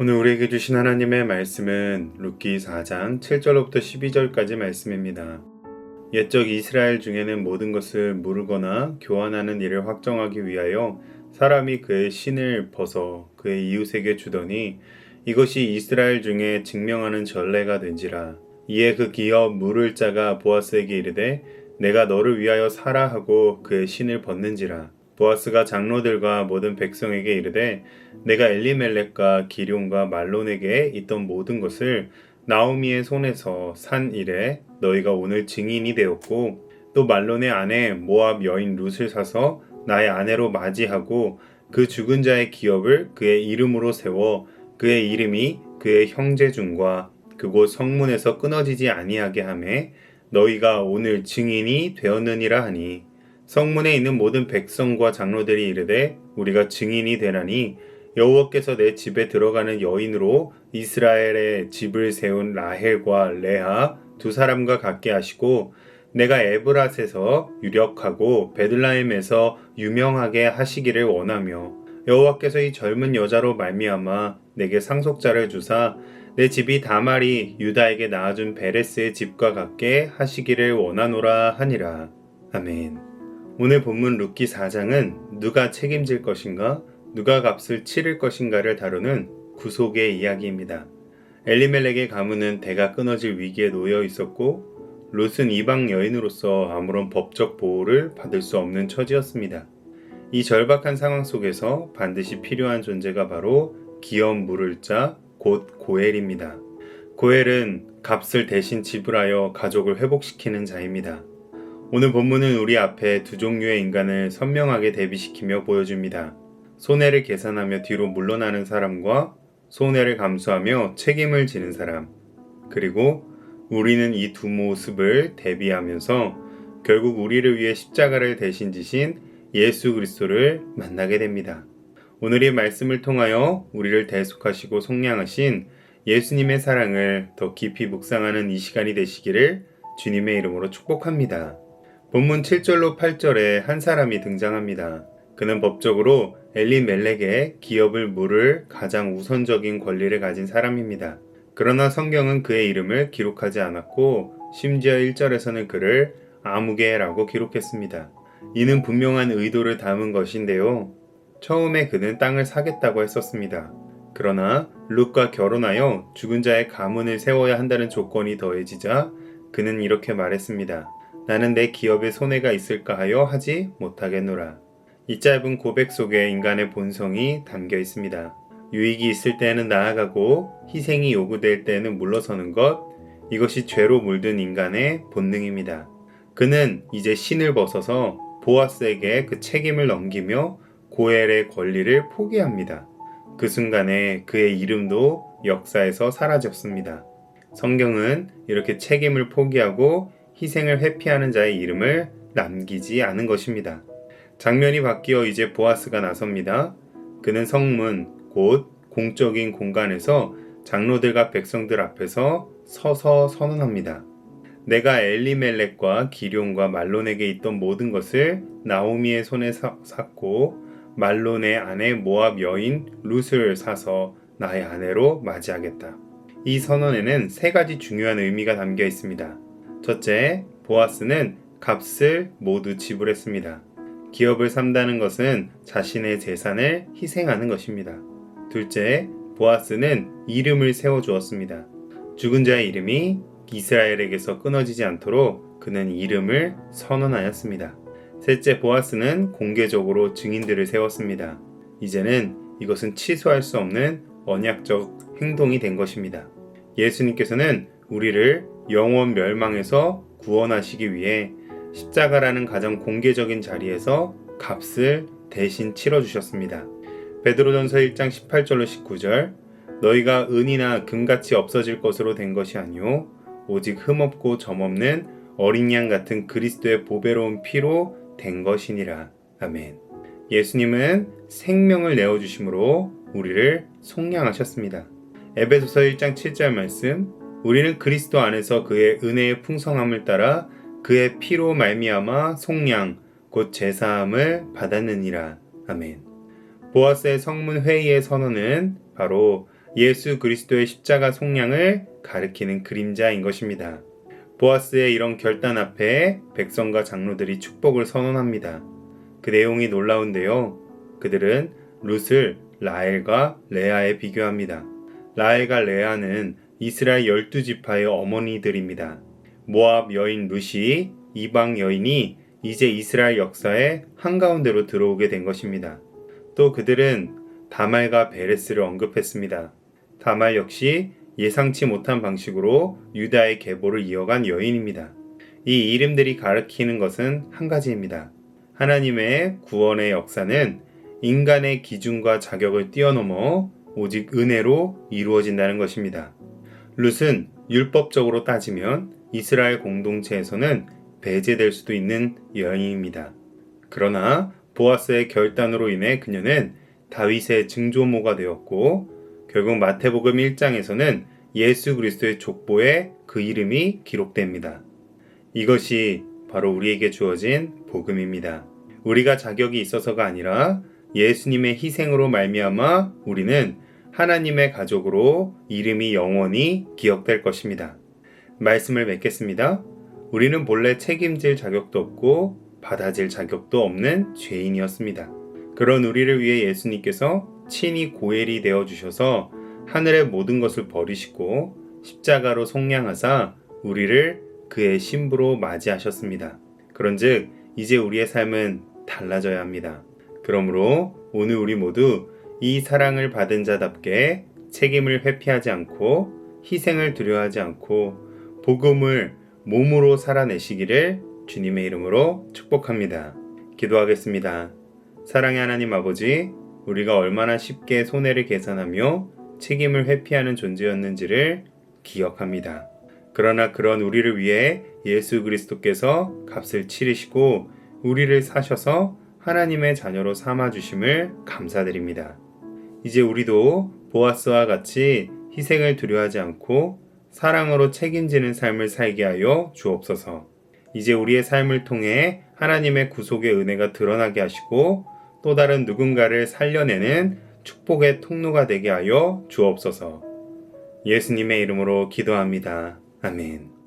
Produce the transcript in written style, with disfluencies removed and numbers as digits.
오늘 우리에게 주신 하나님의 말씀은 룻기 4장 7절로부터 12절까지 말씀입니다. 옛적 이스라엘 중에는 모든 것을 무르거나 교환하는 일을 확정하기 위하여 사람이 그의 신을 벗어 그의 이웃에게 주더니 이것이 이스라엘 중에 증명하는 전례가 된지라. 이에 그 기업 물을 자가 보아스에게 이르되 내가 너를 위하여 사라 하고 그의 신을 벗는지라. 보아스가 장로들과 모든 백성에게 이르되 내가 엘리멜렉과 기럯과 말론에게 있던 모든 것을 나오미의 손에서 산 이래 너희가 오늘 증인이 되었고 또 말론의 아내 모압 여인 룻을 사서 나의 아내로 맞이하고 그 죽은 자의 기업을 그의 이름으로 세워 그의 이름이 그의 형제 중과 그곳 성문에서 끊어지지 아니하게 하매 너희가 오늘 증인이 되었느니라 하니 성문에 있는 모든 백성과 장로들이 이르되 우리가 증인이 되나니 여호와께서 내 집에 들어가는 여인으로 이스라엘의 집을 세운 라헬과 레아 두 사람과 같게 하시고 내가 에브랏에서 유력하고 베들레헴에서 유명하게 하시기를 원하며 여호와께서 이 젊은 여자로 말미암아 내게 상속자를 주사 내 집이 다말이 유다에게 낳아준 베레스의 집과 같게 하시기를 원하노라 하니라. 아멘. 오늘 본문 룻기 4장은 누가 책임질 것인가, 누가 값을 치를 것인가를 다루는 구속의 이야기입니다. 엘리멜렉의 가문은 대가 끊어질 위기에 놓여 있었고 룻은 이방 여인으로서 아무런 법적 보호를 받을 수 없는 처지였습니다. 이 절박한 상황 속에서 반드시 필요한 존재가 바로 기업 물을 자, 곧 고엘입니다. 고엘은 값을 대신 지불하여 가족을 회복시키는 자입니다. 오늘 본문은 우리 앞에 두 종류의 인간을 선명하게 대비시키며 보여줍니다. 손해를 계산하며 뒤로 물러나는 사람과 손해를 감수하며 책임을 지는 사람. 그리고 우리는 이 두 모습을 대비하면서 결국 우리를 위해 십자가를 대신 지신 예수 그리스도를 만나게 됩니다. 오늘 이 말씀을 통하여 우리를 대속하시고 속량하신 예수님의 사랑을 더 깊이 묵상하는 이 시간이 되시기를 주님의 이름으로 축복합니다. 본문 7절로 8절에 한 사람이 등장합니다. 그는 법적으로 엘리멜렉의 기업을 물을 가장 우선적인 권리를 가진 사람입니다. 그러나 성경은 그의 이름을 기록하지 않았고 심지어 1절에서는 그를 아무개라고 기록했습니다. 이는 분명한 의도를 담은 것인데요. 처음에 그는 땅을 사겠다고 했었습니다. 그러나 룻과 결혼하여 죽은 자의 가문을 세워야 한다는 조건이 더해지자 그는 이렇게 말했습니다. 나는 내 기업에 손해가 있을까 하여 하지 못하겠노라. 이 짧은 고백 속에 인간의 본성이 담겨 있습니다. 유익이 있을 때에는 나아가고 희생이 요구될 때에는 물러서는 것, 이것이 죄로 물든 인간의 본능입니다. 그는 이제 신을 벗어서 보아스에게 그 책임을 넘기며 고엘의 권리를 포기합니다. 그 순간에 그의 이름도 역사에서 사라졌습니다. 성경은 이렇게 책임을 포기하고 희생을 회피하는 자의 이름을 남기지 않은 것입니다. 장면이 바뀌어 이제 보아스가 나섭니다. 그는 성문, 곧 공적인 공간에서 장로들과 백성들 앞에서 서서 선언합니다. 내가 엘리멜렉과 기럯과 말론에게 있던 모든 것을 나오미의 손에 샀고 말론의 아내 모압 여인 룻을 사서 나의 아내로 맞이하겠다. 이 선언에는 세 가지 중요한 의미가 담겨 있습니다. 첫째, 보아스는 값을 모두 지불했습니다. 기업을 산다는 것은 자신의 재산을 희생하는 것입니다. 둘째, 보아스는 이름을 세워주었습니다. 죽은 자의 이름이 이스라엘에게서 끊어지지 않도록 그는 이름을 선언하였습니다. 셋째, 보아스는 공개적으로 증인들을 세웠습니다. 이제는 이것은 취소할 수 없는 언약적 행동이 된 것입니다. 예수님께서는 우리를 영원 멸망에서 구원하시기 위해 십자가라는 가장 공개적인 자리에서 값을 대신 치러주셨습니다. 베드로전서 1장 18절로 19절 너희가 은이나 금같이 없어질 것으로 된 것이 아니요 오직 흠없고 점없는 어린 양 같은 그리스도의 보배로운 피로 된 것이니라. 아멘. 예수님은 생명을 내어주심으로 우리를 속량하셨습니다. 에베소서 1장 7절 말씀 우리는 그리스도 안에서 그의 은혜의 풍성함을 따라 그의 피로 말미암아 속량 곧 제사함을 받았느니라. 아멘. 보아스의 성문 회의의 선언은 바로 예수 그리스도의 십자가 속량을 가리키는 그림자인 것입니다. 보아스의 이런 결단 앞에 백성과 장로들이 축복을 선언합니다. 그 내용이 놀라운데요. 그들은 룻을 라헬과 레아에 비교합니다. 라헬과 레아는 이스라엘 12지파의 어머니들입니다. 모압 여인 룻이 이방 여인이 이제 이스라엘 역사의 한가운데로 들어오게 된 것입니다. 또 그들은 다말과 베레스를 언급했습니다. 다말 역시 예상치 못한 방식으로 유다의 계보를 이어간 여인입니다. 이 이름들이 가리키는 것은 한 가지입니다. 하나님의 구원의 역사는 인간의 기준과 자격을 뛰어넘어 오직 은혜로 이루어진다는 것입니다. 룻은 율법적으로 따지면 이스라엘 공동체에서는 배제될 수도 있는 여인입니다. 그러나 보아스의 결단으로 인해 그녀는 다윗의 증조모가 되었고 결국 마태복음 1장에서는 예수 그리스도의 족보에 그 이름이 기록됩니다. 이것이 바로 우리에게 주어진 복음입니다. 우리가 자격이 있어서가 아니라 예수님의 희생으로 말미암아 우리는 하나님의 가족으로 이름이 영원히 기억될 것입니다. 말씀을 맺겠습니다. 우리는 본래 책임질 자격도 없고 받아질 자격도 없는 죄인이었습니다. 그런 우리를 위해 예수님께서 친히 고엘이 되어주셔서 하늘의 모든 것을 버리시고 십자가로 속량하사 우리를 그의 신부로 맞이하셨습니다. 그런즉 이제 우리의 삶은 달라져야 합니다. 그러므로 오늘 우리 모두 이 사랑을 받은 자답게 책임을 회피하지 않고 희생을 두려워하지 않고 복음을 몸으로 살아내시기를 주님의 이름으로 축복합니다. 기도하겠습니다. 사랑의 하나님 아버지, 우리가 얼마나 쉽게 손해를 계산하며 책임을 회피하는 존재였는지를 기억합니다. 그러나 그런 우리를 위해 예수 그리스도께서 값을 치르시고 우리를 사셔서 하나님의 자녀로 삼아주심을 감사드립니다. 이제 우리도 보아스와 같이 희생을 두려워하지 않고 사랑으로 책임지는 삶을 살게 하여 주옵소서. 이제 우리의 삶을 통해 하나님의 구속의 은혜가 드러나게 하시고 또 다른 누군가를 살려내는 축복의 통로가 되게 하여 주옵소서. 예수님의 이름으로 기도합니다. 아멘.